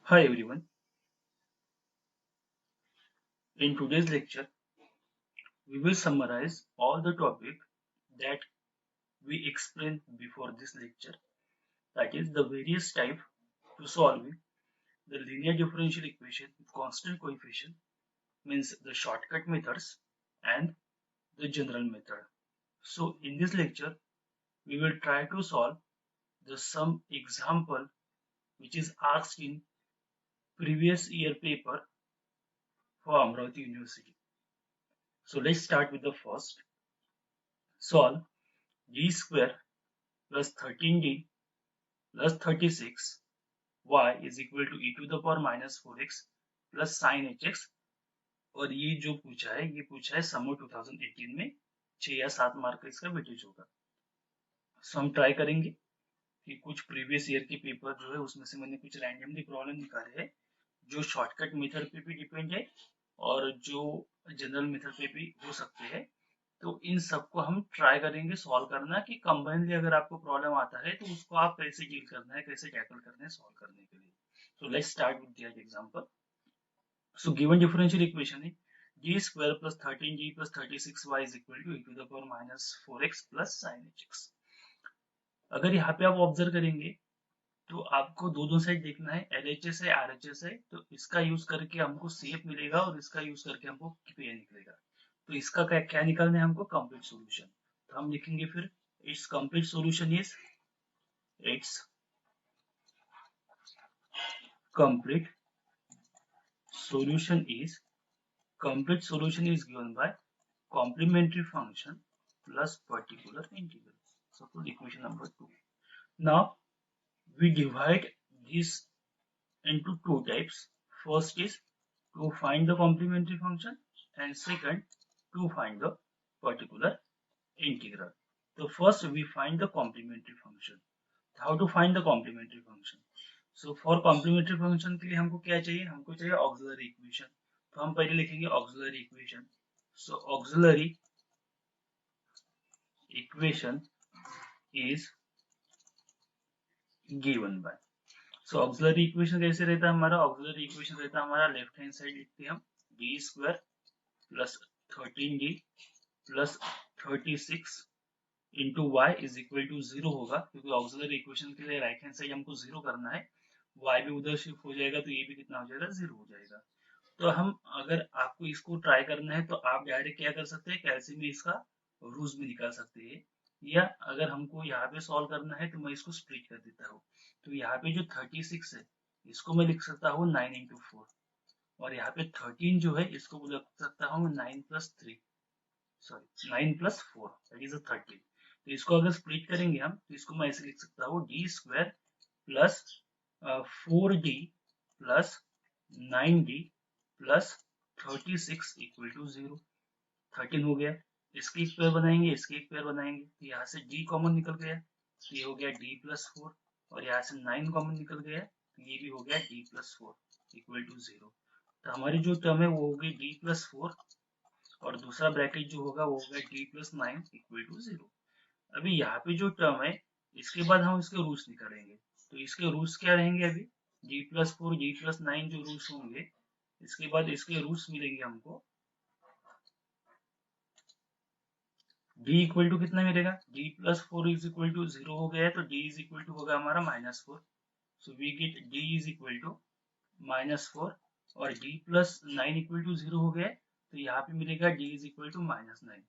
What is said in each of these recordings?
Hi everyone. In today's lecture, we will summarize all the topic that we explained before this lecture. That is the various type to solving the linear differential equation with constant coefficient, means the shortcut methods and the general method. So in this lecture, we will try to solve the some example which is asked in previous year paper for Amravati University. So let's start with the first. Solve d square plus 13d plus 36 y is equal to e to the power minus 4x plus sine hx। और ये जो पूछा है ये पूछा है summer 2018 में 6 या 7 मार्क का इसका वेटेज होगा। सो हम ट्राई करेंगे कि कुछ प्रीवियस ईयर के पेपर जो है उसमें से मैंने कुछ रैंडमली प्रॉब्लम निकाले हैं जो शॉर्टकट मेथड पे भी डिपेंड है और जो जनरल मेथड पे भी हो सकते हैं। तो इन सबको हम ट्राई करेंगे सॉल्व करना कि कंबाइनली अगर आपको प्रॉब्लम आता है तो उसको आप कैसे डील करना है, कैसे टैकल करना है सॉल्व करने के लिए। So let's start with that example. So given differential equation है d square plus 13d plus 36y is equal to e to the power minus 4x plus sin hx। अगर यहाँ पे आप ऑब्जर्व करेंगे तो आपको दोनों साइड देखना है, LHS है RHS है, तो इसका यूज करके हमको CF मिलेगा और इसका यूज करके हमको KPI निकलेगा। तो इसका क्या क्या निकालना है हमको कंप्लीट सॉल्यूशन। तो हम लिखेंगे फिर it's complete solution is it's complete solution is complete solution is given by complementary function plus particular integral. Suppose equation number 2। Now we divide this into two types. First is to find the complementary function and second to find the particular integral. So first we find the complementary function. How to find the complementary function? So for complementary function के लिए हमको क्या चाहिए, हमको चाहिए auxiliary equation। तो हम पहले लिखेंगे auxiliary equation. So auxiliary equation is given by, so auxiliary equation कैसे रहता है हमारा, ऑक्सिलरी इक्वेशन रहता है हमारा लेफ्ट हैंड साइड लिखते हैं हम D square plus 13d plus 36 into Y is equal to 0 होगा, क्योंकि ऑक्सिलरी इक्वेशन के लिए राइट हैंड साइड हमको 0 करना है। वाई भी उधर शिफ्ट हो जाएगा तो ये भी कितना हो जाएगा, 0 हो जाएगा। तो हम अगर आपको इसको ट्राई करना है तो आप डायरेक्ट क्या कर सकते हैं, कैलसी में इसका रूट्स भी निकाल सकते हैं, या अगर हमको यहाँ पे सॉल्व करना है तो मैं इसको स्प्लिट कर देता हूँ। तो यहाँ पे जो 36 है इसको मैं लिख सकता हूँ 9 इंटू 4, और यहाँ पे 13 जो है इसको लिख सकता हूँ 9 plus 3, sorry 9 plus 4 that is 13। तो इसको अगर स्प्लिट करेंगे हम तो इसको मैं ऐसे लिख सकता हूँ D square plus 4d plus 9d plus 36 equal to 0। 13 हो गया, इसके एक पेयर बनाएंगे, इसके एक पेयर बनाएंगे, तो यहाँ से d कॉमन निकल गया तो ये हो गया d प्लस 4, और यहाँ से 9 कॉमन निकल गया तो ये भी हो गया d प्लस 4 इक्वल टू 0। तो हमारी जो टर्म है वो होगी d प्लस 4 और दूसरा ब्रैकेट जो होगा वो होगा d प्लस 9 इक्वल टू 0। अभी यहाँ पे जो टर्म है इसके बाद हम इसके रूट्स निकालेंगे, तो इसके रूट्स क्या रहेंगे, अभी d प्लस 4 d प्लस 9 जो रूट्स होंगे इसके बाद इसके रूट्स मिलेंगे हमको। d इक्वल टू कितना मिलेगा, d plus 4 is equal to 0 हो गया है तो d इज इक्वल टू होगा हमारा -4। So we get d is equal to -4 और d प्लस 9 इक्वल टू 0 हो गया है तो यहाँ पे मिलेगा d इज इक्वल टू -9।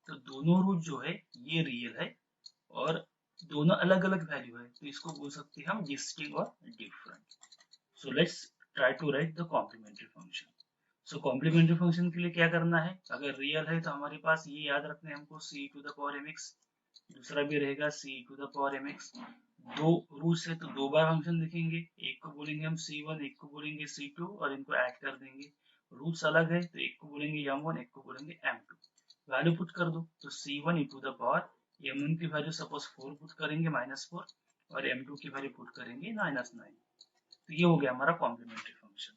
तो दोनों रूट जो है ये रियल है और दोनों अलग अलग वैल्यू है, तो इसको बोल सकते हैं हम डिस्टिंक्ट और different. So let's try to write the complementary function. So complementary function के लिए क्या करना है, अगर रियल है तो हमारे पास ये याद रखना है हमको c to the power mx, दूसरा भी रहेगा c to the power mx। दो रूट्स है तो दो बार फंक्शन लिखेंगे, एक को बोलेंगे हम c1 एक को बोलेंगे c2 और इनको ऐड कर देंगे। रूट्स अलग है तो एक को बोलेंगे m1 एक को बोलेंगे m2। वैल्यू पुट कर दो तो c1 to the power m1 की वैल्यू सपोज 4 पुट करेंगे -4 और m2 की वैल्यू पुट करेंगे -9। तो ये हो गया हमारा कॉम्प्लीमेंट्री फंक्शन।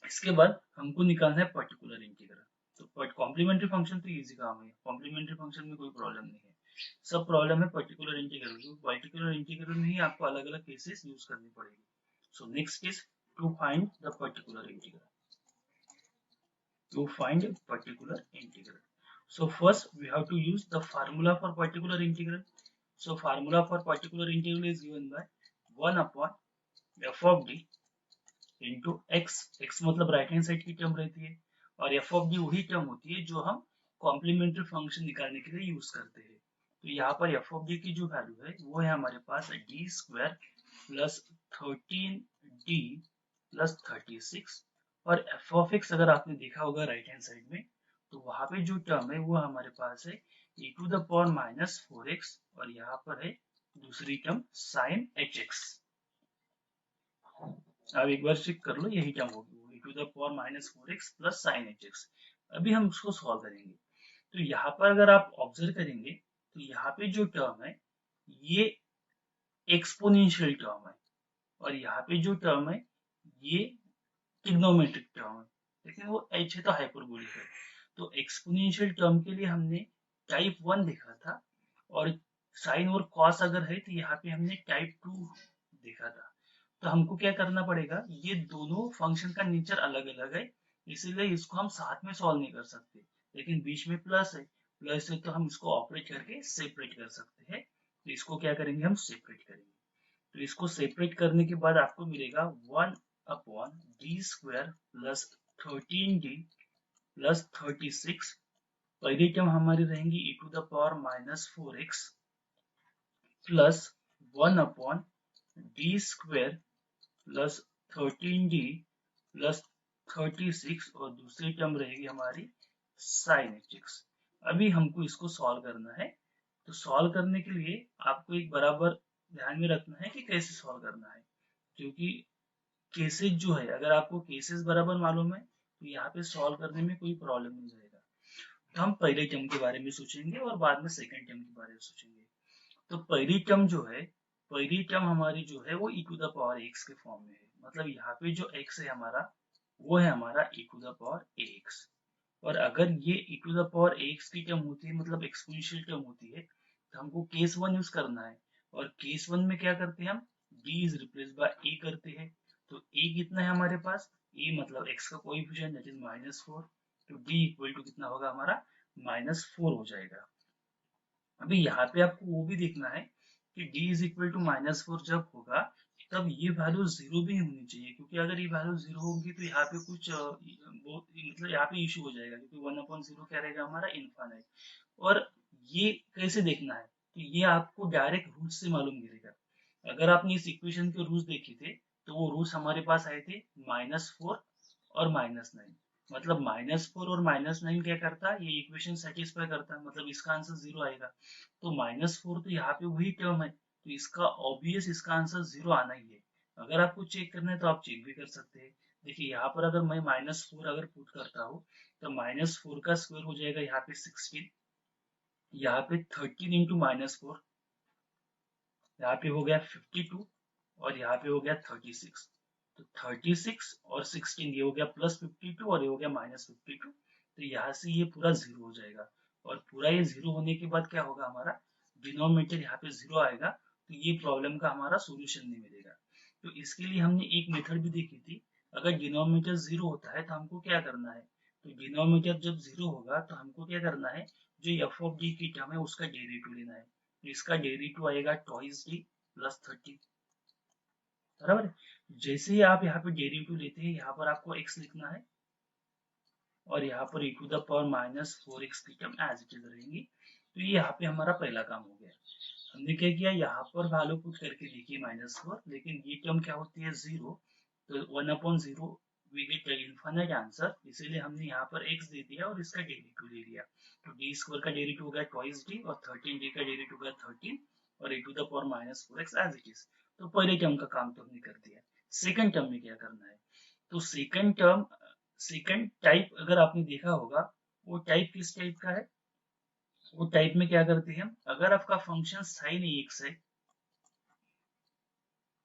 इसके बाद हमको निकालना है पर्टिकुलर इंटीग्रल। तो कॉम्प्लीमेंट्री फंक्शन तो इजी काम है, कॉम्प्लीमेंट्री फंक्शन में कोई प्रॉब्लम नहीं है, सब प्रॉब्लम है पर्टिकुलर इंटीग्रल। पर्टिकुलर इंटीग्रल में ही आपको अलग अलग केसेस यूज करनी पड़ेगी। So next is to find the particular integral. To find a particular integral. So first we have to use the formula for particular integral. So formula for particular integral is given by 1 upon f of d into x. x मतलब right hand side की term रहती है और f of d वही term होती है जो हम कॉम्प्लीमेंट्री फंक्शन निकालने के लिए यूज करते हैं। तो यहाँ पर f of d की जो वैल्यू है वो है हमारे पास d square plus 13d plus 36 और f of x अगर आपने देखा होगा राइट हैंड साइड में तो वहां पे जो टर्म है वो हमारे पास है e to the power minus 4x और यहाँ पर है दूसरी टर्म साइन hx। अब एक बार चेक कर लो, यही टर्म होगी e to the power minus 4x plus sine hx। अभी हम उसको सॉल्व करेंगे। तो यहाँ पर अगर आप ऑब्जर्व करेंगे तो यहाँ पे जो टर्म है ये एक्सपोनेंशियल टर्म है और यहाँ पे जो टर्म है ये ट्रिग्नोमेट्रिक टर्म है, लेकिन वो h है तो हाइपरबोलिक है। तो एक्सपोनेंशियल टर्म के लिए हमने टाइप 1 देखा था और साइन और कॉस अगर है तो यहाँ पे हमने टाइप 2 देखा था। तो हमको क्या करना पड़ेगा, ये दोनों फंक्शन का नेचर अलग अलग है इसीलिए इसको हम साथ में सॉल्व नहीं कर सकते, लेकिन बीच में प्लस है तो हम इसको ऑपरेट करके सेपरेट कर सकते हैं। तो इसको क्या करेंगे, हम सेपरेट करेंगे। तो इसको सेपरेट करने के बाद आपको मिलेगा 1 upon D square plus 13d plus 36। पहली टर्म हमारी रहेंगी e to the power minus 4x plus 1 upon D square plus 13d plus 36 और दूसरी टर्म रहेगी हमारी साइन hx। अभी हमको इसको सॉल्व करना है। तो सॉल्व करने के लिए आपको एक बराबर ध्यान में रखना है कि कैसे सॉल्व करना है, क्योंकि केसेस जो है अगर आपको केसेस बराबर मालूम है तो यहाँ पे सॉल्व करने में कोई प्रॉब्लम नहीं रहेगा। तो हम पहले टर्म के बारे में सोचेंगे और बाद में सेकंड टर्म के बारे में सोचेंगे। तो पहली टर्म जो है, पहली टर्म हमारी जो है वो e to the power x के फॉर्म में है, मतलब यहाँ पे जो x है हमारा वो है हमारा e to the power ax। और अगर ये e to the power ax की टर्म होती है मतलब एक्सपोनेंशियल टर्म होती है तो हमको केस 1 यूज करना है और केस 1 में क्या करते हैं हम d is replace by a करते हैं। तो a कितना है हमारे पास, a मतलब x का कोएफिशिएंट दैट इज -4, तो d इक्वल टू कितना होगा हमारा -4 हो जाएगा। अभी यहाँ पे आपको वो भी देखना है कि d इज इक्वल टू -4 जब होगा तब ये वैल्यू 0 भी नहीं होनी चाहिए, क्योंकि अगर ये वैल्यू 0 होगी तो यहाँ पे कुछ मतलब यहाँ पे इशू हो जाएगा, क्योंकि 1/0 क्या रहेगा हमारा इनफाइनाइट। और ये कैसे देखना है, तो ये आपको डायरेक्ट रूट से मालूम गिरेगा। अगर आपने इस इक्वेशन के रूट्स देखे थे तो वो रूट्स हमारे पास आए थे -4 और -9, मतलब -4 और -9 क्या करता है, ये इक्वेशन सेटिस्फाई करता है, मतलब इसका आंसर 0 आएगा। तो -4 तो यहाँ पे वही टर्म है तो इसका ऑब्वियस इसका आंसर 0 आना ही है। अगर आपको चेक करना है तो आप चेक भी कर सकते हैं। देखिए यहाँ पर अगर मैं -4 अगर पुट करता हूँ तो -4 का स्क्वायर हो जाएगा यहाँ पे 16, यहाँ पे 13 इंटू -4 यहाँ पे हो गया 52 और यहाँ पे हो गया 36। तो 36 और 16 ये हो गया +52 और ये हो गया -52। तो यहाँ से ये पूरा 0 हो जाएगा और पूरा ये 0 होने के बाद क्या होगा हमारा डिनोमिनेटर यहाँ पे 0 आएगा, तो ये प्रॉब्लम का हमारा सोल्यूशन नहीं मिलेगा। तो इसके लिए हमने एक मेथड भी देखी थी, अगर डिनोमिनेटर 0 होता है तो हमको क्या करना है, तो डिनोमिनेटर जब 0 होगा तो हमको क्या करना है, जो f ऑफ d की टर्म है उसका डेरिवेटिव लेना है। तो इसका डेरिवेटिव आएगा ट्वाइस d प्लस 30, बराबर। जैसे ही आप यहाँ पे डेरिवेटिव लेते हैं यहाँ पर आपको x लिखना है और यहाँ पर e to the power -4x की टर्म एज इट इज रहेंगी। तो ये यहाँ पे हमारा पहला काम हो गया। हमने क्या किया, यहाँ पर वैल्यू पुट करके देखिए -4, लेकिन ये टर्म क्या होती है 0, तो 1/0 वी गेट इनफाइनाइट आंसर, इसीलिए हमने यहाँ पर x दे दिया और इसका डेरिवेटिव ले लिया। तो d स्क्वायर का डेरिवेटिव हो गया ट्वाइस d और 13d का डेरिवेटिव हो गया 13 और e to the power -4x as it is. तो पहले टर्म का काम तो हमने कर दिया। सेकंड टर्म में क्या करना है, तो सेकंड टाइप अगर आपने देखा होगा वो टाइप किस टाइप का है, वो टाइप में क्या करते हैं हम, अगर आपका फंक्शन साइन ax है,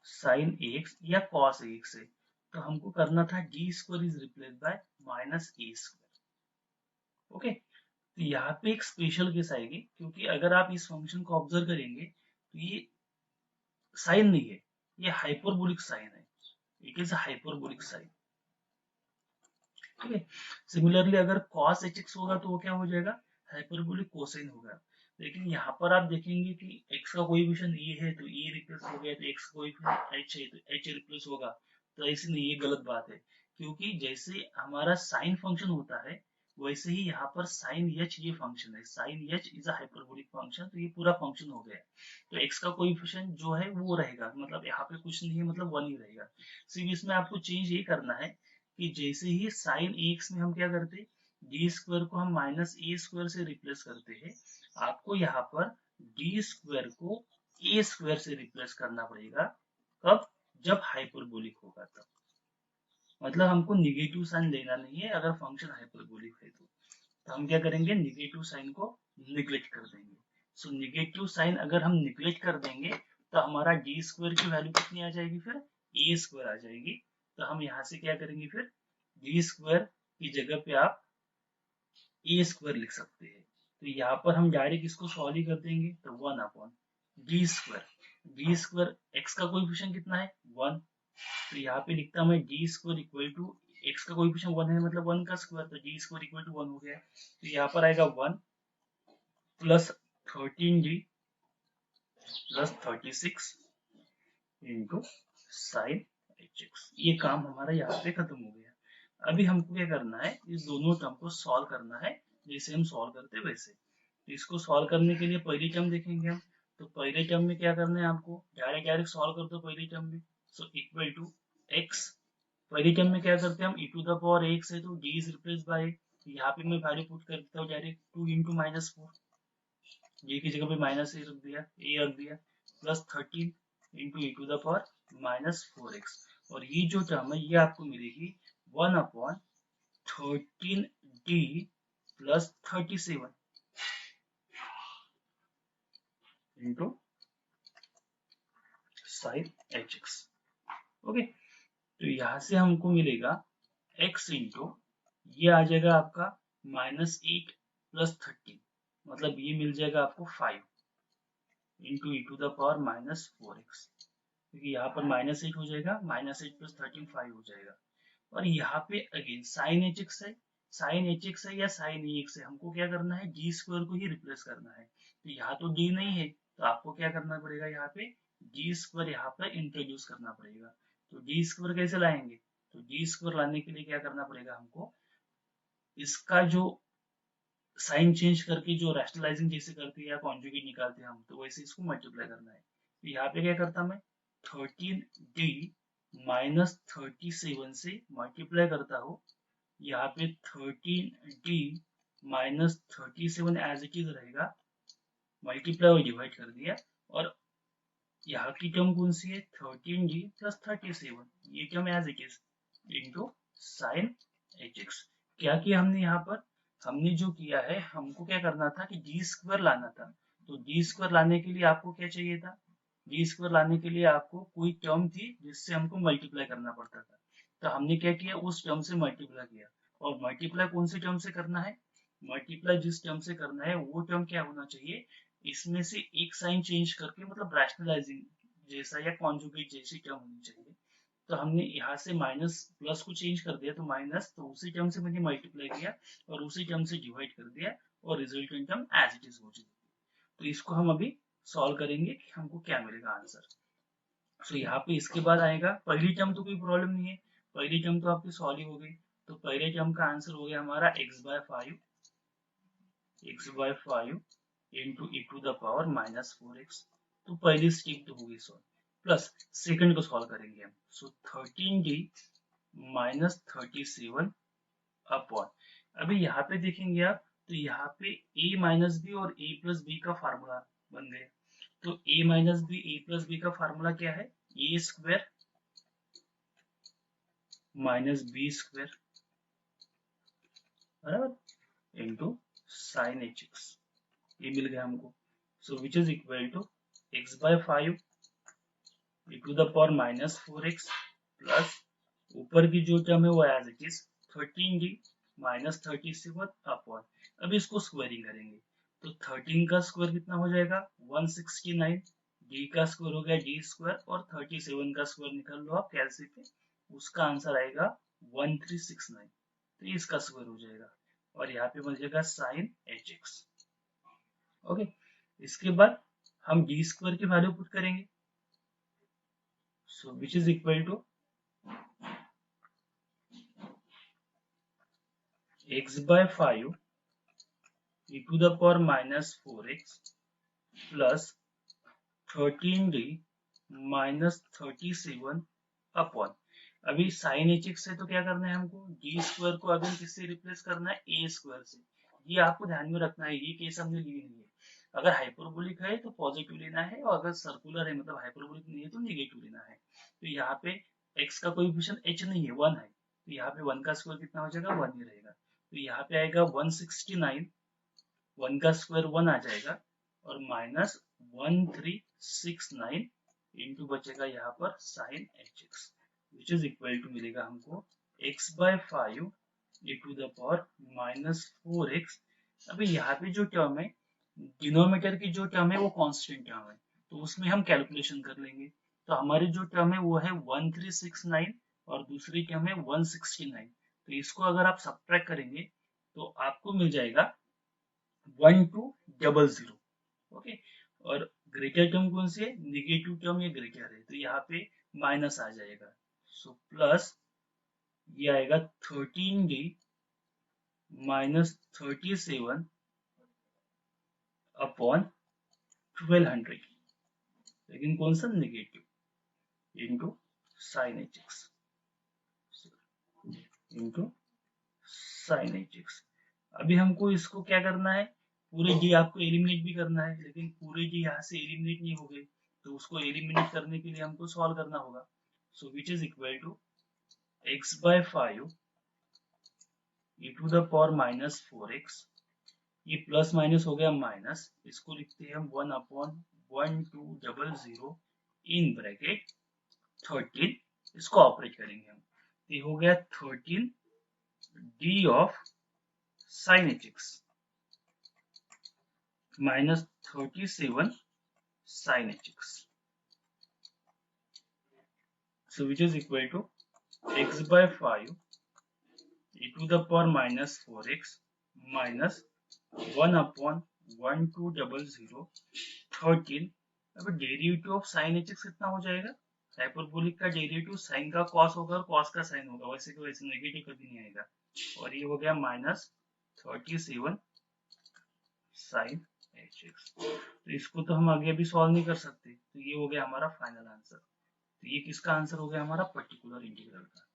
साइन ax या कॉस ax है, तो हमको करना था d square is replace by -a square. Okay, तो यहाँ पे एक स्पेशल केस आएगी, क्योंकि अगर आप इस फंक्शन को ऑब्जर्व करेंगे तो ये साइन नहीं है, ये हाइपरबोलिक साइन है। It is hyperbolic sine. ठीक है। सिमिलरली अगर cos hx होगा तो वो क्या हो जाएगा, हाइपरबोलिक कोसाइन होगा। लेकिन यहाँ पर आप देखेंगे कि x का कोएफिशिएंट e है तो e रिप्लेस हो गया, तो x का कोएफिशिएंट h है तो h रिप्लेस होगा। तो ऐसे नहीं, ये गलत बात है, क्योंकि जैसे हमारा साइन फंक्शन होता है वैसे ही यहाँ पर साइन h ये फंक्शन है, sine h is a hyperbolic function, तो ये पूरा फंक्शन हो गया। तो x का कोएफिशिएंट जो है वो रहेगा, मतलब यहाँ पे कुछ नहीं है, मतलब 1 ही रहेगा। सिर्फ इसमें आपको चेंज ये करना है कि जैसे ही साइन एक्स में हम क्या करते हैं, डी स्क्वायर को हम माइनस ए स्क्वायर से रिप्लेस करते हैं, आपको यहाँ पर डी स्क्वायर को ए स्क्वायर से रिप्लेस करना पड़ेगा। कब, जब हाइपरबोलिक होगा तब। मतलब हमको निगेटिव साइन लेना नहीं है अगर फंक्शन हाइपरबोलिक है तो हम क्या करेंगे, निगेटिव साइन को निग्लेक्ट कर देंगे। सो निगेटिव साइन अगर हम निग्लेक्ट कर देंगे तो हमारा डी स्क्वायर की वैल्यू कितनी आ जाएगी, फिर ए स्क्वायर आ जाएगी। तो हम यहाँ से क्या करेंगे, फिर डी स्क्वायर की जगह पे आप ए स्क्वायर लिख सकते हैं। तो यहाँ पर हम डायरेक्ट इसको सॉल्व ही कर देंगे, तो 1 upon D square, D square X का कोएफिशिएंट कितना है 1, तो यहाँ पे लिखता मैं D square equal to X का कोएफिशिएंट 1 है मतलब 1 का स्क्वायर, तो डी स्क्वायर इक्वल टू 1 हो गया। तो यहाँ पर आएगा 1 plus 13d plus 36 into sine H x. ये काम हमारा यहाँ पे खत्म हो गया। अभी हमको क्या करना है, इस दोनों टर्म को सॉल्व करना है, जैसे हम सॉल्व करते वैसे। तो इसको सॉल्व करने के लिए पहली टर्म देखेंगे हम। तो पहले टर्म में क्या करना है, आपको डायरेक्ट डायरेक्ट सॉल्व कर दो पहली टर्म में। सो इक्वल टू एक्स, पहली टर्म में क्या करते हैं हम, e to the power X है तो d इज रिप्लेस बाय, यहाँ पे मैं वैल्यू पुट कर देता हूँ डायरेक्ट 2 इंटू माइनस 4, ये की जगह पे माइनस ए रख दिया, ए रख दिया, plus 13 into E to the power minus 4x। और ये जो टर्म है ये आपको मिलेगी 1 upon 13d plus 37 into sine H x. Okay, तो यहाँ से हमको मिलेगा x इंटू, ये आ जाएगा आपका -8 प्लस 13, मतलब ये मिल जाएगा आपको 5 into E to the power -4x, क्योंकि यहाँ पर -8 हो जाएगा, -8 प्लस 13 5 हो जाएगा। और यहाँ पे अगेन साइन एच एक्स है, साइन एच एक्स है या साइन ई एक्स है, हमको क्या करना है, डी स्क्वायर को ही रिप्लेस करना है। तो यहाँ तो डी नहीं है तो आपको क्या करना पड़ेगा, यहाँ पे डी स्क्वायर यहाँ पर इंट्रोड्यूस करना पड़ेगा। तो डी स्क्वायर कैसे लाएंगे, तो डी स्क्वायर लाने के लिए क्या करना पड़ेगा हमको, इसका जो साइन चेंज करके जो रैशनलाइजिंग जैसे करते हैं या कॉन्जुगेट निकालते हैं हम, तो वैसे इसको मल्टीप्लाई करना है। तो यहाँ पे क्या करता मैं 13d माइनस 37 से मल्टीप्लाई करता हूँ, यहाँ पे 13d minus 37 as it is रहेगा, मल्टीप्लाई और डिवाइड कर दिया। और यहाँ की टर्म कौन सी है, 13d प्लस 37, ये term as it is into sine H X. क्या किया हमने यहाँ पर, हमने जो किया है, हमको क्या करना था कि डी स्क्वायर लाना था। तो डी स्क्वायर लाने के लिए आपको क्या चाहिए था, डी स्क्वायर लाने के लिए आपको कोई टर्म थी जिससे हमको मल्टीप्लाई करना पड़ता था। तो हमने क्या किया, उस टर्म से मल्टीप्लाई किया। और मल्टीप्लाई कौन से टर्म से करना है, मल्टीप्लाई जिस टर्म से करना है वो टर्म क्या होना चाहिए, इसमें से एक साइन चेंज करके, मतलब रैशनलाइजिंग जैसा या कॉन्जुगेट जैसी टर्म होनी चाहिए। तो हमने यहाँ से माइनस प्लस को चेंज कर दिया, तो माइनस, तो उसी टर्म से मैंने मल्टीप्लाई किया और उसी टर्म से डिवाइड कर दिया और resultant term as it is हो जाएगी। तो इसको हम अभी सॉल्व करेंगे कि हमको क्या मिलेगा आंसर। सो यहाँ पे इसके बाद आएगा पहली टर्म, तो कोई प्रॉब्लम नहीं है, पहली टर्म तो आपकी सॉल्व ही हो गई। तो पहले टर्म का आंसर हो गया हमारा x/5 into E to the power -4x। तो पहली स्टेप तो होगी सॉल्व, प्लस सेकंड को सॉल्व करेंगे हम। सो 13d माइनस 37 अपॉन, अभी यहाँ पे देखेंगे आप, तो यहाँ पे a माइनस बी और a प्लस बी का फार्मूला बन गया। तो a minus b a plus b का फार्मूला क्या है, a square minus b square बराबर इंटू साइन एच एक्स, ये मिल गया हमको। So which is equal to x/5 e to the power -4x plus ऊपर की जो टर्म है वो as it is 13d minus 37 upon, अब इसको स्क्वायरिंग करेंगे। तो 13 का स्क्वायर कितना हो जाएगा 169, d का स्क्वायर हो गया d स्क्वायर, और 37 का स्क्वायर निकाल लो आप कैलसी पे, उसका आंसर आएगा 1369। तो इसका स्क्वायर हो जाएगा और यहाँ पे बचेगा साइन एच एक्स। ओके, इसके बाद हम डी स्क्वायर की वैल्यू पुट करेंगे। So which is equal to x by 5 e to the power minus 4x plus 13d minus 37 upon, अभी साइन एच एक्स से तो क्या करना है हमको, डी स्क्वायर को अगर किससे रिप्लेस करना है, ए स्क्वायर से। ये आपको ध्यान में रखना है, ये केस हमने ली नहीं है। अगर हाइपरबोलिक है तो पॉजिटिव लेना है और अगर सर्कुलर है मतलब हाइपरबोलिक नहीं है तो नेगेटिव लेना है। तो यहाँ पे x का कोएफिशिएंट h नहीं है, 1 है, तो यहाँ पे 1 का स्क्वायर कितना हो जाएगा, 1 ही रहेगा। तो यहाँ पे आएगा 169, 1 का स्क्वायर 1 आ जाएगा और माइनस 1369 इंटू बचेगा यहाँ पर sine H X which is equal to मिलेगा हमको x by 5 e to the power minus 4x। अभी यहाँ पे जो टर्म है, डिनोमिनेटर की जो टर्म है वो कांस्टेंट टर्म है, तो उसमें हम कैलकुलेशन कर लेंगे। तो हमारी जो टर्म है वो है 1369 और दूसरी टर्म है 169। तो इसको अगर आप सब्ट्रैक्ट करेंगे तो आपको मिल जाएगा 1200। ओके, और ग्रेटर टर्म कौन सी है, निगेटिव टर्म ये ग्रेटर है, तो यहाँ पे माइनस आ जाएगा। सो प्लस ये आएगा 13d माइनस 37 अपॉन 1200, लेकिन कौन सा, negative, into sine H x, into sine H x. अभी हमको इसको क्या करना है, पूरे डी आपको एलिमिनेट भी करना है, लेकिन पूरे डी यहाँ से एलिमिनेट नहीं हो गए, तो उसको एलिमिनेट करने के लिए हमको सॉल्व करना होगा। So which is equal to x by 5 e to the power minus 4x, ये प्लस माइनस हो गया माइनस, इसको लिखते हैं हम 1 अपॉन 1200 इन ब्रैकेट 13, इसको ऑपरेट करेंगे हम, ये हो गया 13 d of sine H X minus 37 sine H X. So which is equal to x by 5 e to the power minus 4x minus 1 upon 1200 13। अब derivative of sine H x कितना हो जाएगा, हाइपरबोलिक का डेरिवेटिव साइन का cos होगा और cos का sign होगा, वैसे का वैसे नेगेटिव कभी नहीं आएगा, और ये हो गया माइनस 37 साइन एच एक्स। तो इसको तो हम आगे अभी सॉल्व नहीं कर सकते, तो ये हो गया हमारा फाइनल आंसर। तो ये किसका आंसर हो गया, हमारा पर्टिकुलर इंटीग्रल का।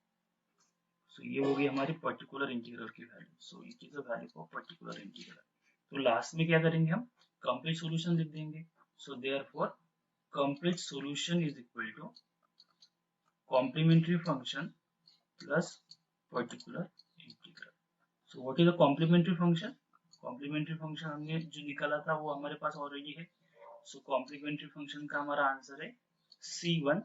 सो ये हो गई हमारी पर्टिकुलर इंटीग्रल की value. So it is the value for particular integral. तो लास्ट में क्या करेंगे, हम कंप्लीट सॉल्यूशन लिख देंगे। So therefore complete solution is equal to complementary function plus particular integral. So what is the complementary function, complementary function हमने जो निकाला था वो हमारे पास ऑलरेडी है। सो कॉम्प्लीमेंट्री फंक्शन का हमारा आंसर है c1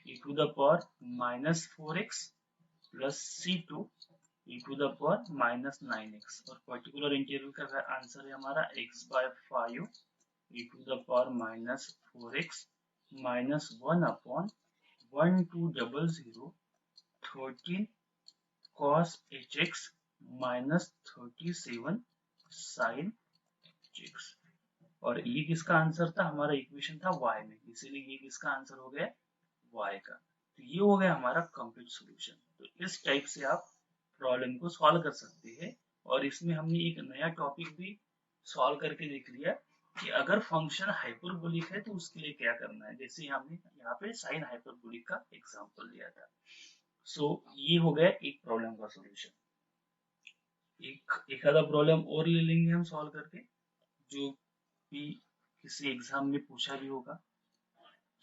e to the power minus 4x plus c2 e to the power minus 9x, और पर्टिकुलर इंटीग्रल का आंसर है हमारा x by 5 e to the power minus 4x minus 1 upon 1200 13 cos hx minus 37 sin hx। और ये किसका answer था, हमारा equation था y में, इसीलिए ये किसका आंसर हो गया, y का। तो ये हो गया हमारा कंप्लीट सॉल्यूशन। तो इस टाइप से आप प्रॉब्लम को सॉल्व कर सकते हैं, और इसमें हमने एक नया टॉपिक भी सॉल्व करके देख लिया कि अगर फंक्शन हाइपरबोलिक है तो उसके लिए क्या करना है, जैसे हमने यहाँ पे साइन हाइपरबोलिक का एग्जांपल लिया था। सो ये हो गया एक प्रॉब्लम का सॉल्यूशन। एक आधा प्रॉब्लम और ले लेंगे हम सॉल्व करके, जो भी किसी एग्जाम में पूछा भी होगा।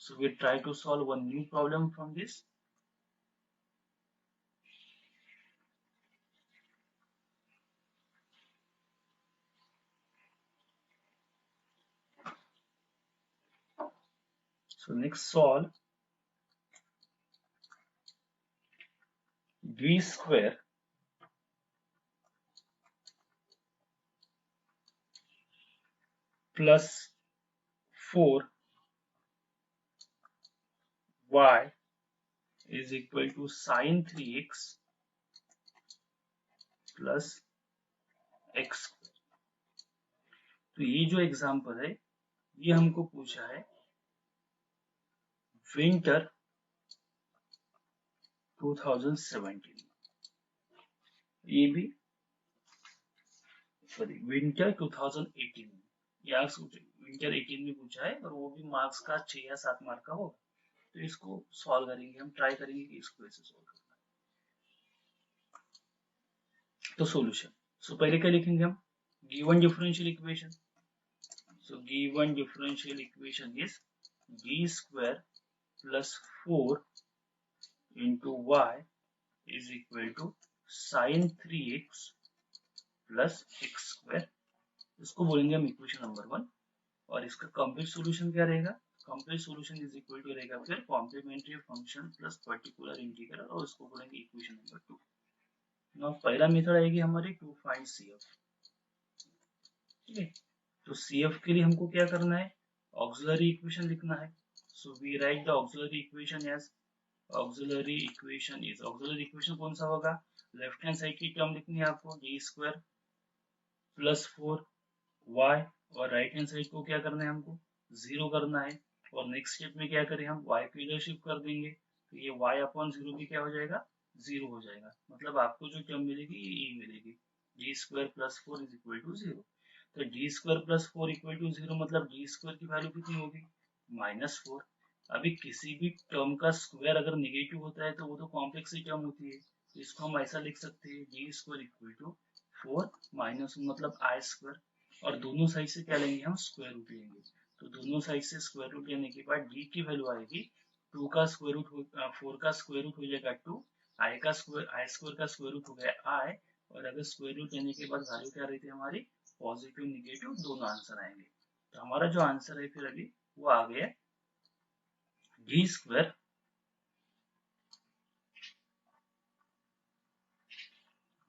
So we try to solve one new problem from this. So next solve v square plus 4 y is equal to sine 3x plus X. तो ये जो एग्जाम्पल है ये हमको पूछा है विंटर 2017, ये भी सॉरी विंटर 2018 में, या विंटर 18 में पूछा है और वो भी मार्क्स का 6 या 7 मार्क का होगा। तो इसको सॉल्व करेंगे, हम ट्राई करेंगे कि इसको ऐसे सॉल्व करना है। तो सॉल्यूशन, सो पहले क्या लिखेंगे हम, given differential equation. So given differential equation is d square plus 4 into y is equal to sin 3x plus x square। इसको बोलेंगे हम इक्वेशन नंबर 1। और इसका कंप्लीट सॉल्यूशन क्या रहेगा, complete solution is equal to रहेगा फिर complementary function plus particular integral, और उसको बोलेंगे इक्वेशन नंबर 2। नाउ पहला मेथड आएगी हमारी टू फाइंड CF। ठीक है, तो CF के लिए हमको क्या करना है, ऑक्सिलरी इक्वेशन लिखना है। So we write the auxiliary equation as, auxiliary equation is, auxiliary equation कौन सा होगा, लेफ्ट हैंड साइड की टर्म लिखनी है आपको d स्क्वायर प्लस 4y, और राइट हैंड साइड को क्या करना है हमको 0 करना है। और नेक्स्ट स्टेप में क्या करें हम y को इधर शिफ्ट कर देंगे, तो ये y अपॉन 0 भी क्या हो जाएगा, 0 हो जाएगा। मतलब आपको जो टर्म मिलेगी ये मिलेगी, d square plus 4 is equal to 0। तो d square plus 4 equal to 0 मतलब d स्क्वायर की वैल्यू कितनी होगी, -4। अभी किसी भी टर्म का स्क्वायर अगर नेगेटिव होता है तो वो तो कॉम्प्लेक्स ही टर्म होती है। तो इसको हम ऐसा लिख सकते हैं d square equal to 4 minus मतलब आई स्क्वायर, और दोनों साइड से क्या लेंगे हम स्क्वायर रूट लेंगे। तो दोनों साइड से स्क्वायर रूट लेने के बाद d की वैल्यू आएगी 2 का स्क्वायर रूट 4 का स्क्वायर रूट हो जाएगा 2, आई स्क्वायर का स्क्वायर रूट हो गया आई, और अगर स्क्वायर रूट लेने के बाद वैल्यू क्या रहती है हमारी, पॉजिटिव निगेटिव दोनों आंसर आएंगे। तो हमारा जो आंसर है फिर अभी वो आ गया d square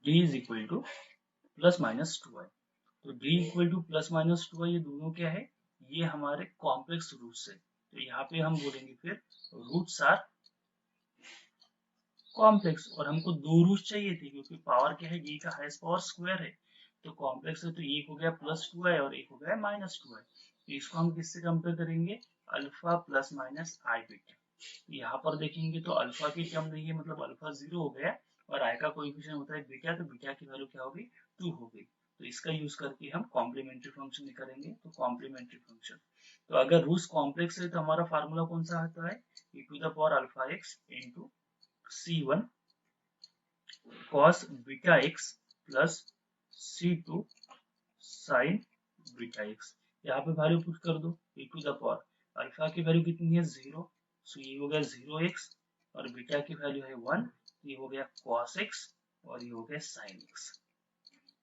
d is equal two plus minus 2i। तो d equal two plus minus 2i, ये दोनों क्या है, ये हमारे कॉम्प्लेक्स रूट्स है। तो यहाँ पे हम बोलेंगे फिर रूट्स आर कॉम्प्लेक्स, और हमको दो रूट्स चाहिए थे क्योंकि पावर क्या है, d का हाईएस्ट पावर स्क्वायर है। तो कॉम्प्लेक्स है तो एक हो गया प्लस 2i और एक हो गया माइनस 2i। तो इसको हम किससे कंपेयर करेंगे, अल्फा प्लस माइनस आई बीटा। यहाँ पर देखेंगे तो अल्फा की टर्म नहीं है, मतलब अल्फा 0 हो गया, और आई का कोएफिशिएंट होता है बीटा, तो बीटा की वैल्यू क्या होगी, 2 होगी। तो इसका यूज करके हम कॉम्प्लीमेंट्री फंक्शन निकालेंगे। तो कॉम्प्लीमेंट्री फंक्शन, तो अगर रूट्स कॉम्प्लेक्स है तो हमारा फार्मूला कौन सा आता है, e to the power alpha x into c1 cos beta x plus c2 sin beta x। यहाँ पे वैल्यू पुट कर दो, e to the power alpha की वैल्यू कितनी है 0, सो ये हो गया 0x, और बीटा की वैल्यू है 1, ये हो गया cos x, और ये हो गया sin x।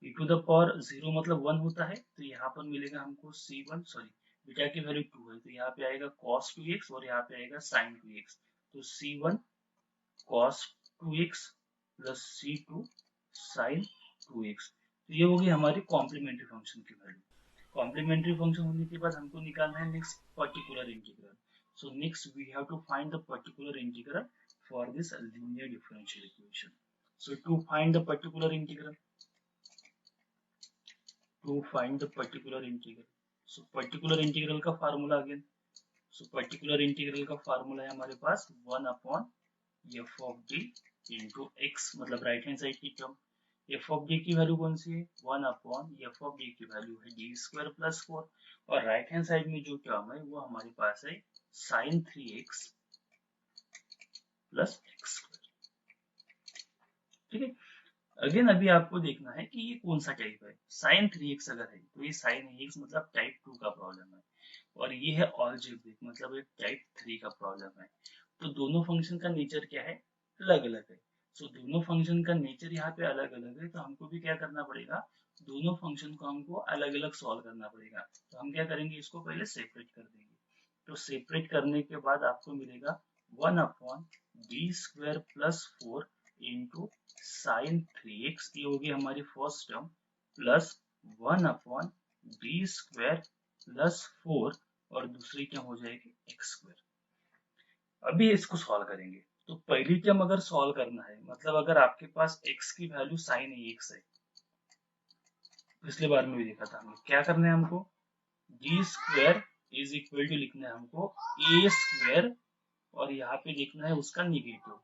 e to the power 0 मतलब 1 होता है, तो यहाँ पर मिलेगा हमको c1 सॉरी बीटा की वैल्यू 2 है, तो यहाँ पे आएगा cos 2x और यहाँ पे आएगा sin 2x। तो c1 cos 2x plus c2 sin 2x। तो ये होगी हमारी कॉम्प्लीमेंट्री फंक्शन की वैल्यू। कॉम्प्लीमेंट्री फंक्शन होने के बाद हमको निकालना है next particular integral. So next we have to find the particular integral for this linear differential equation. So to find the particular integral, to find the particular integral, so particular integral का formula again, so particular integral का formula है हमारे पास 1 upon F of D into x, मतलब right hand side की term. F of D की value कौन सी है, 1 अपॉन एफ ऑफ डी की वैल्यू है डी स्क्वायर प्लस 4, और राइट हैंड साइड में जो टर्म है वो हमारे पास है sign 3x plus x square. ठीक है, अगेन अभी आपको देखना है कि ये कौन सा टाइप है। साइन 3x अगर है तो ये साइन x मतलब टाइप 2 का प्रॉब्लम है, और ये है अलजेब्रिक मतलब एक टाइप 3 का प्रॉब्लम है। तो दोनों फंक्शन का नेचर क्या है, अलग अलग है। सो दोनों फंक्शन का नेचर यहाँ पे अलग अलग है, तो हमको भी क्या करना पड़ेगा, दोनों फंक्शन को हमको अलग अलग सॉल्व करना पड़ेगा। तो हम क्या करेंगे, इसको पहले सेपरेट कर देंगे। तो सेपरेट करने के बाद आपको मिलेगा 1 upon D square plus 4 into sine 3x, ये होगी हमारी first term, plus 1 upon D square plus 4, और दूसरी टर्म हो जाएगी एक्स स्क्वायर। अभी इसको सॉल्व करेंगे। तो पहली टर्म अगर सॉल्व करना है, मतलब अगर आपके पास x की वैल्यू साइन x है, पिछले बार में भी देखा था हमने, क्या करना है हमको, D square is equal to लिखना है हमको ए स्क्वायर, और यहाँ पे देखना है उसका निगेटिव।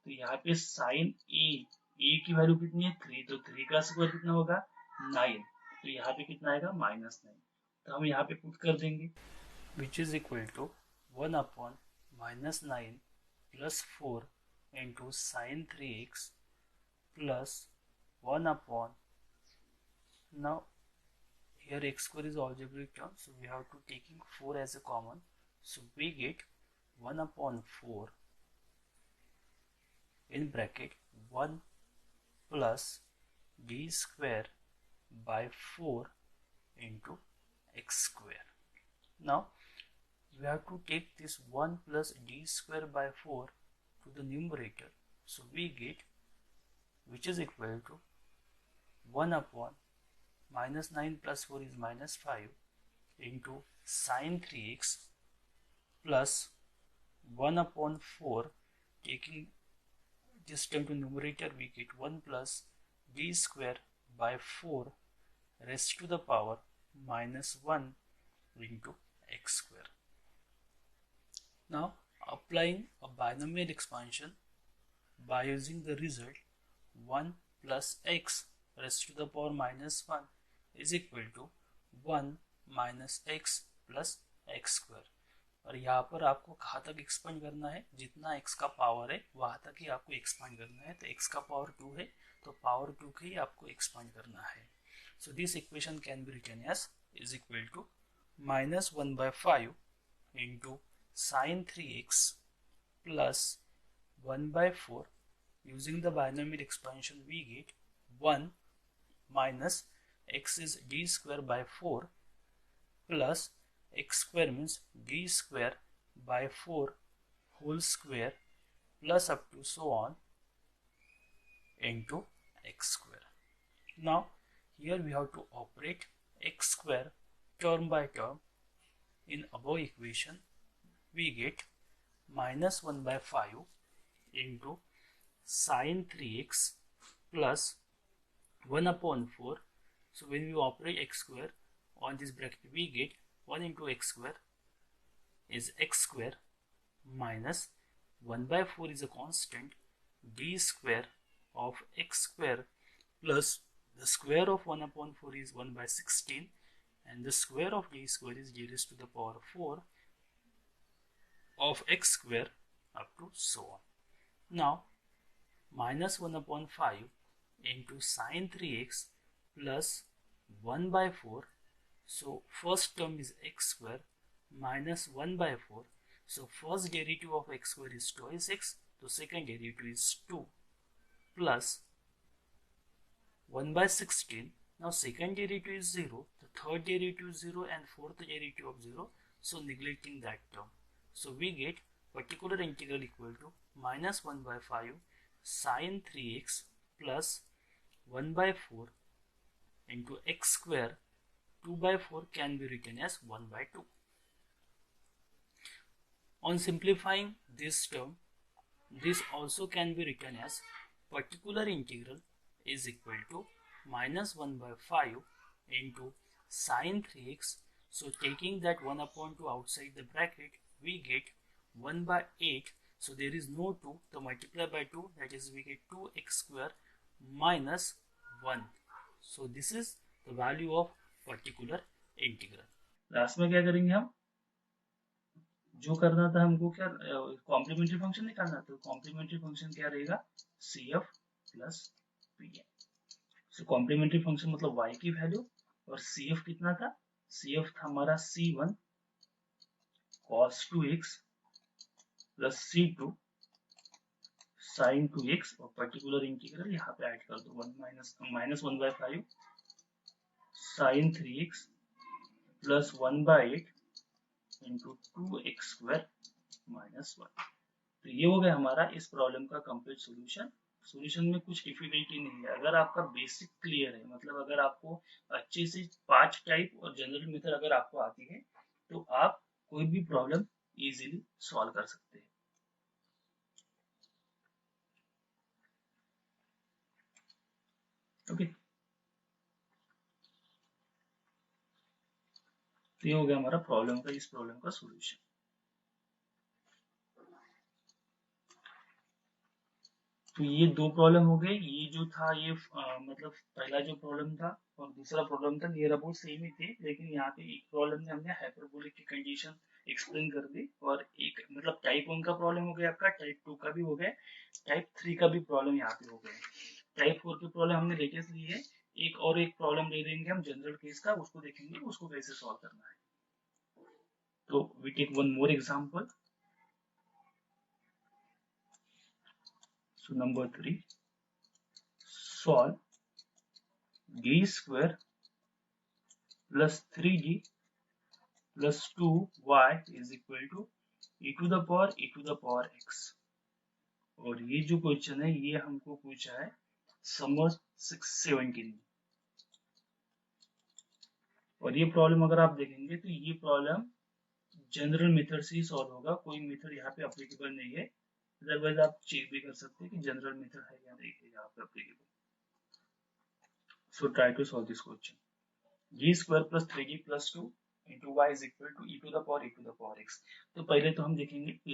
तो यहाँ पे साइन ए की वैल्यू कितनी है 3, तो 3 का स्क्वायर कितना होगा 9, तो यहाँ पे कितना आएगा -9, तो हम यहाँ पे पुट कर देंगे, which is equal to 1 upon -9 plus 4 into sine 3x plus 1 upon, now here x square is algebraic term, so we have to taking 4 as a common, so we get 1 upon 4 in bracket 1 plus d square by 4 into x square. Now we have to take this 1 plus d square by 4 to the numerator, so we get, which is equal to 1 upon -9 plus 4 is -5 into sin 3x plus 1 upon 4, taking this term to numerator, we get 1 plus d square by 4 raised to the power -1 into x square. Now applying a binomial expansion by using the result 1 plus x raised to the power -1 is equal to 1 minus x plus x square, और यहाँ पर आपको कहाँ तक expand करना है, जितना x का पावर है वहाँ तक ही आपको एक्सपांड करना है, तो x का पावर 2 है तो पावर 2 के ही आपको एक्सपांड करना है। So this equation can be written as is equal to -1/5 into sine 3x plus 1/4, using the binomial expansion we get 1 minus x is d square by 4 plus x square means d square by 4 whole square plus up to so on into x square. Now here we have to operate x square term by term. In above equation we get -1/5 into sin 3x plus 1 upon 4. So when we operate x square on this bracket, we get 1 into x square is x square minus 1/4 is a constant, d square of x square plus the square of 1 upon 4 is 1/16, and the square of d square is d raised to the power 4 of x square up to so on. Now -1/5 into sin 3x plus 1/4, so first term is x square minus 1/4, so first derivative of x square is twice x, so second derivative is 2 plus 1/16. Now second derivative is 0, the third derivative is 0, and fourth derivative of 0, so neglecting that term, so we get particular integral equal to -1/5 sin 3x plus 1/4 into x square. 2/4 can be written as 1/2. On simplifying this term, this also can be written as particular integral is equal to -1/5 into sin 3x. So taking that 1/2 outside the bracket, we get 1/8. So there is no 2, so multiply by 2, that is we get 2x square minus 1. So this is the value of particular integral. Last में क्या करेंगे हम, जो करना था हमको, क्या complementary function निकालना, तो कॉम्प्लीमेंट्री फंक्शन क्या रहेगा, CF प्लस PN. सो कॉम्प्लीमेंट्री फंक्शन मतलब y की वैल्यू, और CF कितना था, CF था हमारा C1 cos 2x plus C2 sin 2x, और पर्टिकुलर इंटीग्रल यहाँ पे ऐड कर दो, -1/5 sin 3x plus 1/8 into 2x square minus 1. तो ये हो गया हमारा इस प्रॉब्लम का कंप्लीट सॉल्यूशन. सॉल्यूशन में कुछ डिफिकल्टी नहीं है, अगर आपका बेसिक क्लियर है, मतलब अगर आपको अच्छे से 5 टाइप और जनरल मेथड अगर आपको आती है, तो आप कोई भी प्रॉब्लम इजीली सॉल्व कर सकते हैं. ओके, तो ये हो गया हमारा प्रॉब्लम का, इस प्रॉब्लम का सॉल्यूशन। तो ये दो प्रॉब्लम हो गए। ये जो था ये मतलब पहला जो प्रॉब्लम था और दूसरा प्रॉब्लम था, नियर अबाउट सेम ही थे, लेकिन यहाँ पे एक प्रॉब्लम में हमने हाइपरबोलिक की कंडीशन एक्सप्लेन कर दी, और एक मतलब टाइप 1 का प्रॉब्लम हो गया आपका, टाइप 2 का भी हो गया, टाइप 3 का भी प्रॉब्लम यहाँ पे हो गया। टाइप 4 की प्रॉब्लम हमने लेटेस्ट ली है। एक प्रॉब्लम ले लेंगे हम जनरल केस का, उसको देखेंगे उसको कैसे सॉल्व करना है। तो we take one more example. So number 3, solve d square plus 3d plus 2y is equal to e to the power x। और ये जो क्वेश्चन है ये हमको पूछा है समर 617 में। और ये प्रॉब्लम अगर आप देखेंगे तो ये प्रॉब्लम जनरल मेथड से ही सॉल्व होगा, कोई मेथड यहाँ पे अप्लीकेबल नहीं है। अदरवाइज आप चेक भी कर सकते हैं कि जनरल मेथड है या नहीं है यहाँ पे applicable. So try to solve this question. d square plus 3d plus 2 into Y is equal to e to the power x। तो पहले तो हम देखेंगे कि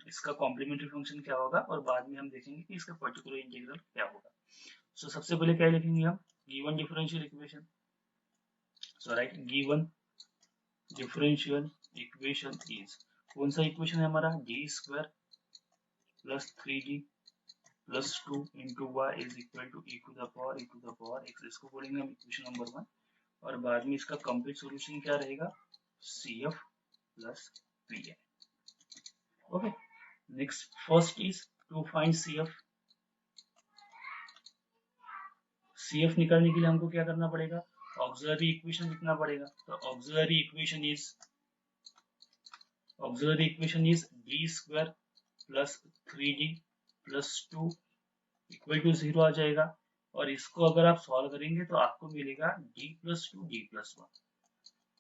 इसका कॉम्प्लीमेंट्री फंक्शन क्या होगा, और बाद में हम देखेंगे कि इसका पर्टिकुलर इंटीग्रल क्या होगा। सो सबसे पहले क्या लिखेंगे हम, given differential equation. So right, given differential equation is, कौन सा इक्वेशन है हमारा, d square plus 3d plus 2 into Y is equal to e to the power x। इसको बोलेंगे हम इक्वेशन नंबर 1। और बाद में इसका कंप्लीट सॉल्यूशन क्या रहेगा, CF plus PI। Okay, next first is to find CF। CF निकालने के लिए हमको क्या करना पड़ेगा, ऑक्सिलरी इक्वेशन लिखना पड़ेगा। तो auxiliary equation is d square plus 3d plus 2 equal to 0 आ जाएगा। और इसको अगर आप सॉल्व करेंगे तो आपको मिलेगा d प्लस 2 d प्लस 1।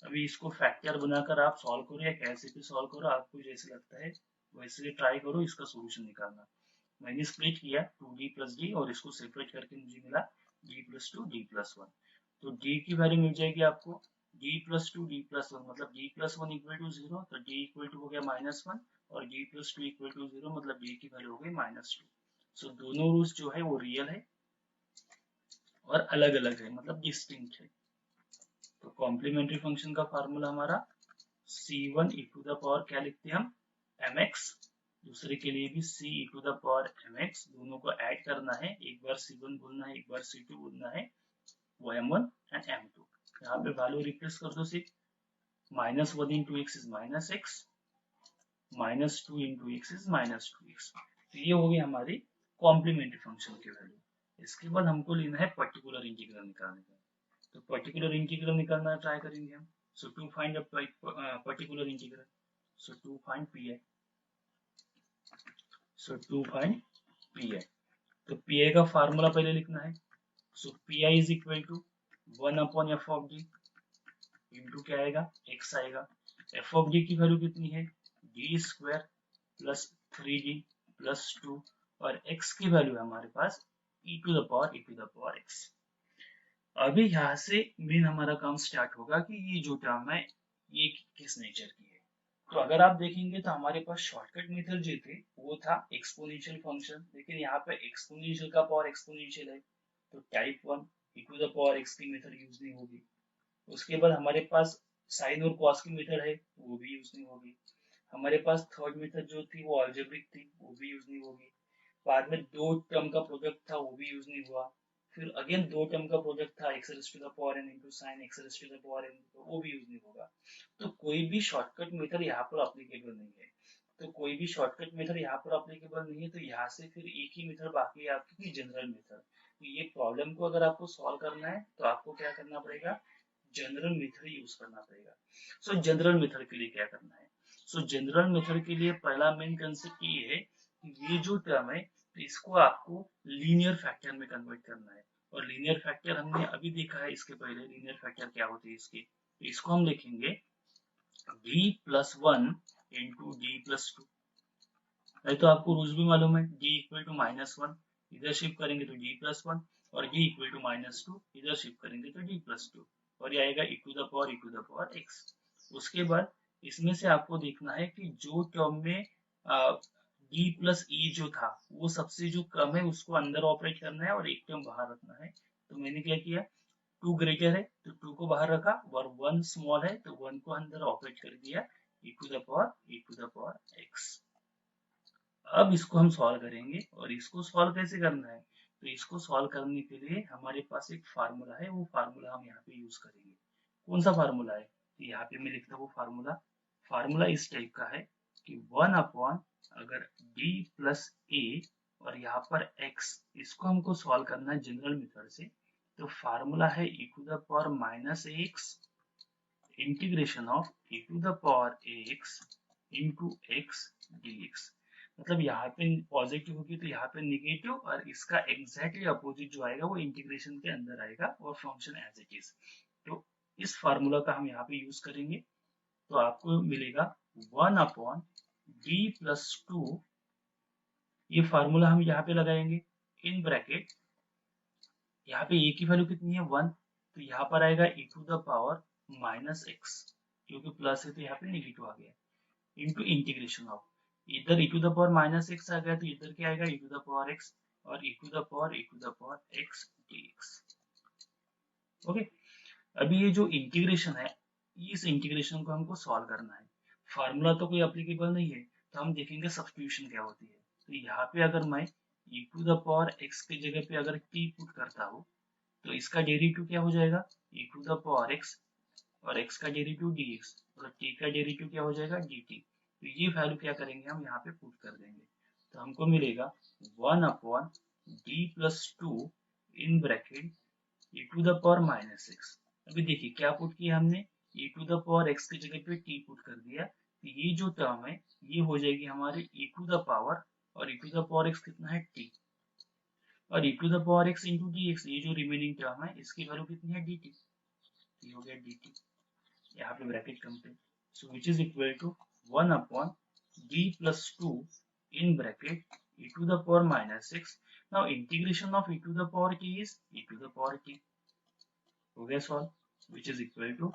अभी इसको फैक्टर बनाकर आप सॉल्व करो या कैसे भी सॉल्व करो, आपको जैसे लगता है वैसे ट्राई करो इसका सॉल्यूशन निकालना। मैंने स्प्लिट किया 2d प्लस डी और इसको सेपरेट करके मुझे मिला d प्लस 2 d प्लस 1। तो d की वैल्यू मिल जाएगी आपको d प्लस 2 d प्लस 1, मतलब d प्लस 1 इक्वल टू 0, तो d इक्वल टू हो गया -1, और d प्लस 2 इक्वल टू 0, मतलब d की वैल्यू हो गई -2। सो दोनों रूल्स जो है वो रियल है और अलग अलग है, मतलब डिस्टिंक्ट है। तो कॉम्प्लीमेंट्री फंक्शन का फार्मूला हमारा c1 e to the power क्या लिखते हैं हम, mx। दूसरे के लिए भी c e to the power mx, दोनों को ऐड करना है, एक बार c1 बोलना है, एक बार c2 बोलना है, वो m1 एंड m2। यहाँ पे वैल्यू रिप्लेस कर दो, सिर्फ -1 into x is -x, -2 into x is -2x। तो ये होगी हमारी कॉम्प्लीमेंट्री फंक्शन की वैल्यू। इसके बाद हमको लेना है पर्टिकुलर इंटीग्रल निकालने का। तो पर्टिकुलर इंटीग्रल निकालना ट्राई करेंगे हम। So to find a particular integral, so to find pi, so to find pi, तो pi का फार्मूला पहले लिखना है। So pi is equal to 1 upon f of d into क्या आएगा, x आएगा। f of d की वैल्यू कितनी है, d square plus 3d plus 2, और x की वैल्यू है हमारे पास e to the power x। अभी यहाँ से मेन हमारा काम स्टार्ट होगा कि ये जो टर्म है ये किस नेचर की है। तो अगर आप देखेंगे तो हमारे पास शॉर्टकट मेथड जो थे वो था एक्सपोनेंशियल फंक्शन, लेकिन यहाँ पे एक्सपोनेंशियल का पावर एक्सपोनेंशियल है, तो type 1 e to the power x की मेथड यूज नहीं होगी। उसके बाद हमारे पास साइन और कॉस की मेथड है, वो भी यूज नहीं होगी। हमारे पास थर्ड मेथड जो थी वो अलजेब्रिक थी, वो भी यूज नहीं होगी। बाद में दो टर्म का प्रोडक्ट था, वो भी यूज नहीं हुआ। फिर अगेन दो टर्म का प्रोडक्ट था x raised to the power n into sin x raised to the power n, तो वो भी यूज नहीं होगा। तो कोई भी शॉर्टकट मेथड यहाँ पर अप्लीकेबल नहीं है। तो कोई भी शॉर्टकट मेथड यहाँ पर अप्लीकेबल नहीं है, तो यहाँ से फिर एक ही मेथड बाकी है आपकी, जनरल मेथड। तो ये प्रॉब्लम को अगर आपको सॉल्व करना है तो आपको क्या करना पड़ेगा, जनरल मेथड यूज करना पड़ेगा। सो जनरल मेथड के लिए क्या करना है, सो जनरल मेथड के लिए पहला मेन कंसेप्ट ये है कि ये जो टर्म है इसको आपको लीनियर फैक्टर में कन्वर्ट करना है। और लीनियर फैक्टर हमने अभी देखा है, इसके पहले लीनियर फैक्टर क्या होती है इसकी। इसको हम लिखेंगे d plus 1 into D plus 2। तो आपको रूल्स भी मालूम है, d इक्वल टू -1 इधर शिफ्ट करेंगे तो d+1 और d इक्वल टू -2, इधर शिफ्ट करेंगे तो d+2 और ये आएगा e⁻x। उसके बाद इसमें से आपको देखना है कि जो टर्म में d+e जो था वो सबसे जो कम है उसको अंदर ऑपरेट करना है और एक टर्म बाहर रखना है। तो मैंने क्या किया, 2 ग्रेटर है तो 2 को बाहर रखा और 1 स्मॉल है तो 1 को अंदर ऑपरेट कर दिया e⁻x। अब इसको हम सॉल्व करेंगे और इसको सॉल्व कैसे करना है, तो इसको सॉल्व करने के लिए हमारे पास एक फार्मूला है, वो फार्मूला हम यहाँ पे यूज करेंगे। कौन सा फार्मूला है, तो यहाँ पे मैं लिखता हूँ वो फार्मूला इस टाइप का है कि 1 अगर d प्लस a और यहाँ पर x, इसको हमको सॉल्व करना है जनरल मेथड से, तो फार्मूला है e⁻x integration of e⁻x into x dx। मतलब यहाँ पे पॉजिटिव होगी तो यहाँ पे निगेटिव और इसका एग्जैक्टली अपोजिट जो आएगा वो इंटीग्रेशन के अंदर आएगा और फंक्शन एज इट इज। तो इस फार्मूला का हम यहाँ पे यूज करेंगे तो आपको मिलेगा 1/d+2। ये फार्मूला हम यहाँ पे लगाएंगे इन ब्रैकेट, यहाँ पे a की वैल्यू कितनी है 1, तो यहाँ पर आएगा e⁻x, क्योंकि प्लस है तो यहाँ पे नेगेटिव आ गया, इंटू इंटीग्रेशन ऑफ, इधर e⁻x आ गया तो इधर क्या आएगा e⁻x और e⁻x dx। ओके, अभी ये जो इंटीग्रेशन है, इस इंटीग्रेशन को हमको सॉल्व करना है। फार्मूला तो कोई एप्लीकेबल नहीं है तो हम देखेंगे सब्स्टिट्यूशन क्या होती है। तो यहाँ पे अगर मैं e⁻x की जगह पे अगर t पुट करता हूँ तो इसका डेरिवेटिव क्या हो जाएगा e⁻x और x का डेरिवेटिव dx और t का डेरिवेटिव क्या हो जाएगा dt। तो ये वैल्यू क्या करेंगे हम यहाँ पे पुट कर देंगे तो हमको मिलेगा 1/d+2 इन ब्रैकेट e⁻x। अभी देखिए क्या पुट किया हमने, e⁻x की जगह पे t पुट कर दिया तो ये जो टर्म है ये हो जाएगी हमारी e⁻, और e⁻x कितना है t, और e⁻x इंटू dx, ये जो रिमेनिंग टर्म है इसकी वैल्यू कितनी है dt, ये हो गया dt, यहाँ पे bracket complete. So which is equal to 1/d+2 in bracket e⁻x। now integration of e⁻t is e⁻t, हो गया सॉल्व, which is equal to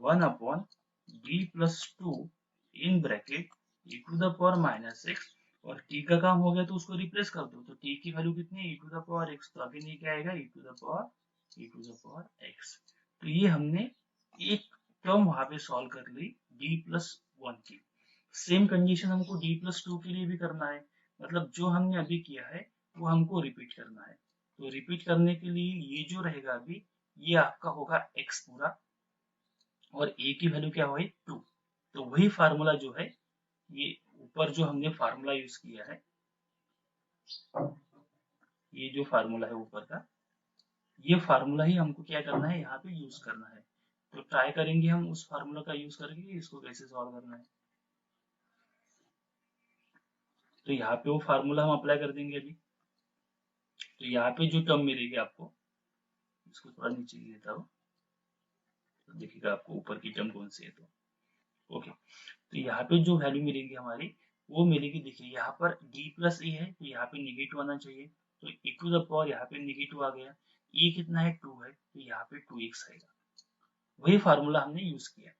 1/d+2 in bracket e⁻x, और t का काम हो गया तो उसको रिप्लेस कर दो, तो t की वैल्यू कितनी है e⁻x, तो अभी नहीं क्या आएगा e⁻x। तो ये हमने एक टर्म वहां पे सॉल्व कर ली d+1 की। सेम कंडीशन हमको d+2 के लिए भी करना है, मतलब जो हमने अभी किया है वो हमको रिपीट करना है। तो रिपीट करने के लिए ये जो रहेगा अभी ये आपका होगा x पूरा और a की वैल्यू क्या होगी 2। तो वही फार्मूला जो है ये ऊपर जो हमने फार्मूला यूज किया है, ये जो फार्मूला है ऊपर का, ये फार्मूला ही हमको क्या करना है यहाँ पे यूज करना है। तो ट्राई करेंगे हम उस फार्मूला का यूज करके इसको कैसे सॉल्व करना है। तो यहाँ पे वो फार्मूला हम अप्लाई कर देंगे अभी। तो यहाँ पे जो टर्म मिलेगी आपको, इसको थोड़ा नीचे देता हूँ तो देखिएगा आपको ऊपर की टर्म कौन सी है। तो ओके, तो यहाँ पे जो वैल्यू मिलेगी हमारी वो मिलेगी, देखिए यहाँ पर d+e है तो यहाँ पे नेगेटिव आना चाहिए, तो e⁻ यहाँ पे नेगेटिव आ गया, e कितना है 2 है तो यहाँ पे 2x आएगा, वही फार्मूला हमने यूज किया।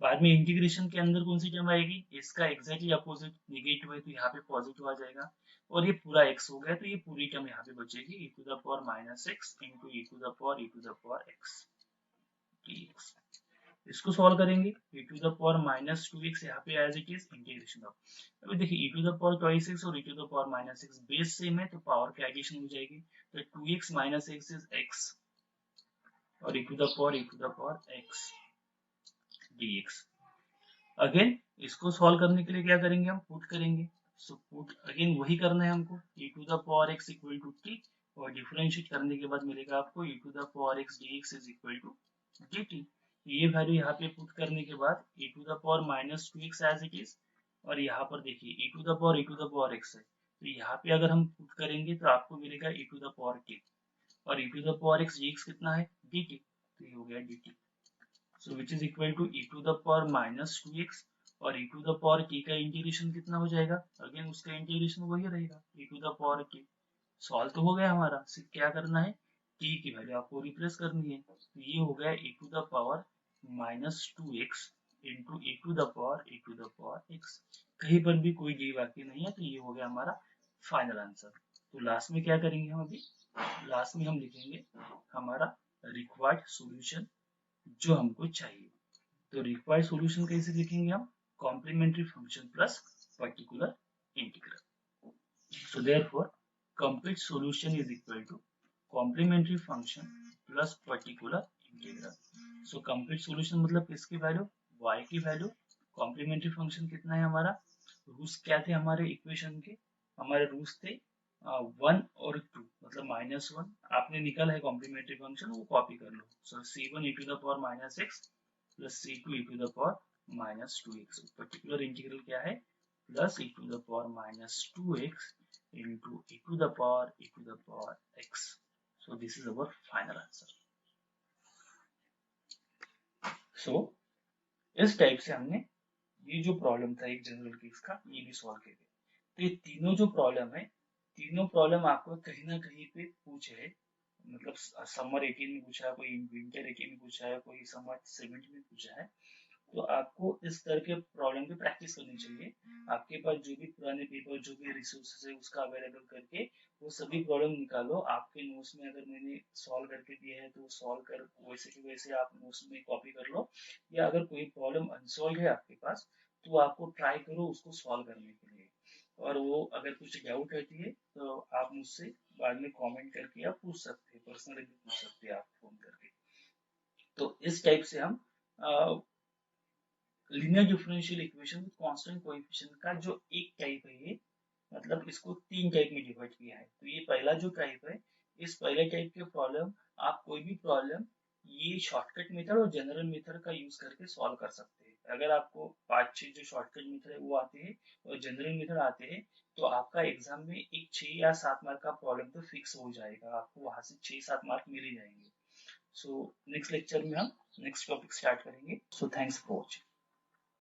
बाद में इंटीग्रेशन के अंदर कौन सी टर्म आएगी, इसका एग्जैक्टली अपोजिट नेगेटिव है तो यहाँ पे पॉजिटिव आ जाएगा, और ये पूरा x हो गया तो ये पूरी टर्म यहाँ पे बचेगी e⁻x इंटू e⁻x dx। इसको सॉल्व करेंगे e⁻−2x यहाँ पे as it is integration of, अभी देखिए e⁻2x और e⁻−x बेस सेम है तो पावर की एडिशन हो जाएगी, तो 2x - x इज x और e⁻x dx। अगेन इसको सॉल्व करने के लिए क्या करेंगे हम पुट करेंगे, सो पुट अगेन वही करना है हमको e⁻x इक्वल टू t और डिफरेंशिएट करने के बाद मिलेगा आपको e⁻x dx is equal to dt। ये वैल्यू यहाँ पे पुट करने के बाद e⁻−2x एज इट इज, और यहाँ पर देखिए e⁻x है तो यहाँ पे अगर हम पुट करेंगे तो आपको मिलेगा e⁻t और e⁻x dx कितना है dt, तो ये हो गया dt। So which is equal to e⁻−2x और e⁻t का इंटीग्रेशन कितना हो जाएगा, अगेन उसका इंटीग्रेशन वही रहेगा e⁻t। सॉल्व तो हो गया हमारा, सिर्फ क्या करना है, t की वैल्यू आपको रिप्लेस करनी है। तो ये हो गया e to the power -2x into e to the power x। कहीं पर भी कोई डी बाकी नहीं है, तो ये हो गया हमारा फाइनल आंसर। तो लास्ट में क्या करेंगे हम अभी, लास्ट में हम लिखेंगे हमारा रिक्वायर्ड सॉल्यूशन जो हमको चाहिए। तो रिक्वायर्ड सॉल्यूशन कैसे लिखेंगे हम, complementary function plus particular integral. So therefore, complete solution is equal to complementary function plus particular integral. So complete solution मतलब किसकी वैल्यू, y की वैल्यू, कॉम्प्लीमेंट्री फंक्शन कितना है हमारा, रूट्स क्या थे हमारे इक्वेशन के, हमारे रूट्स थे 1 और 2, मतलब -1 आपने निकाला है कॉम्प्लीमेंट्री फंक्शन, वो कॉपी कर लो। So c1 e to the power -x plus c2 e to the power -2x। Particular integral क्या है, plus e to the power -2x into e to the power x. So this is our final answer. So इस type से हमने ये जो problem था एक general case का, ये भी सॉल्व किया। तो ये तीनों जो प्रॉब्लम है, तीनों प्रॉब्लम आपको कहीं ना कहीं पे पूछे है, मतलब समर 18 में पूछा है, कोई विंटर 18 में पूछा है, कोई समर 17 में पूछा है। तो आपको इस तरह के प्रॉब्लम की प्रैक्टिस करनी चाहिए। आपके पास जो भी पुराने पेपर, जो भी रिसोर्सेज है, उसका अवेलेबल करके वो सभी प्रॉब्लम निकालो। आपके नोट्स में अगर मैंने सॉल्व करके दिया है तो सॉल्व कर वैसे के वैसे आप नोट्स में कॉपी कर लो, या अगर कोई प्रॉब्लम अनसॉल्व है आपके पास तो आपको ट्राई करो उसको सॉल्व करने के लिए। और वो अगर कुछ डाउट रहती है तो आप मुझसे बाद में कमेंट करके आप पूछ सकते हैं, पर्सनली भी पूछ सकते हैं आप फोन करके। तो इस टाइप से हम linear differential equation with constant coefficient का जो एक टाइप है, ये मतलब इसको तीन टाइप में डिवाइड किया है। तो ये पहला जो टाइप है, इस पहले टाइप के प्रॉब्लम आप कोई भी प्रॉब्लम ये शॉर्टकट मेथड और जनरल मेथड का यूज करके सॉल्व कर सकते हैं। अगर आपको 5-6 जो शॉर्टकट मेथड है वो आते हैं और जनरल मेथड आते हैं, तो आपका एग्जाम में एक 6 या 7 मार्क का प्रॉब्लम तो फिक्स हो जाएगा, आपको वहां से 6-7 मार्क मिल ही जाएंगे। सो नेक्स्ट लेक्चर में हम नेक्स्ट टॉपिक स्टार्ट करेंगे। So thanks for watching.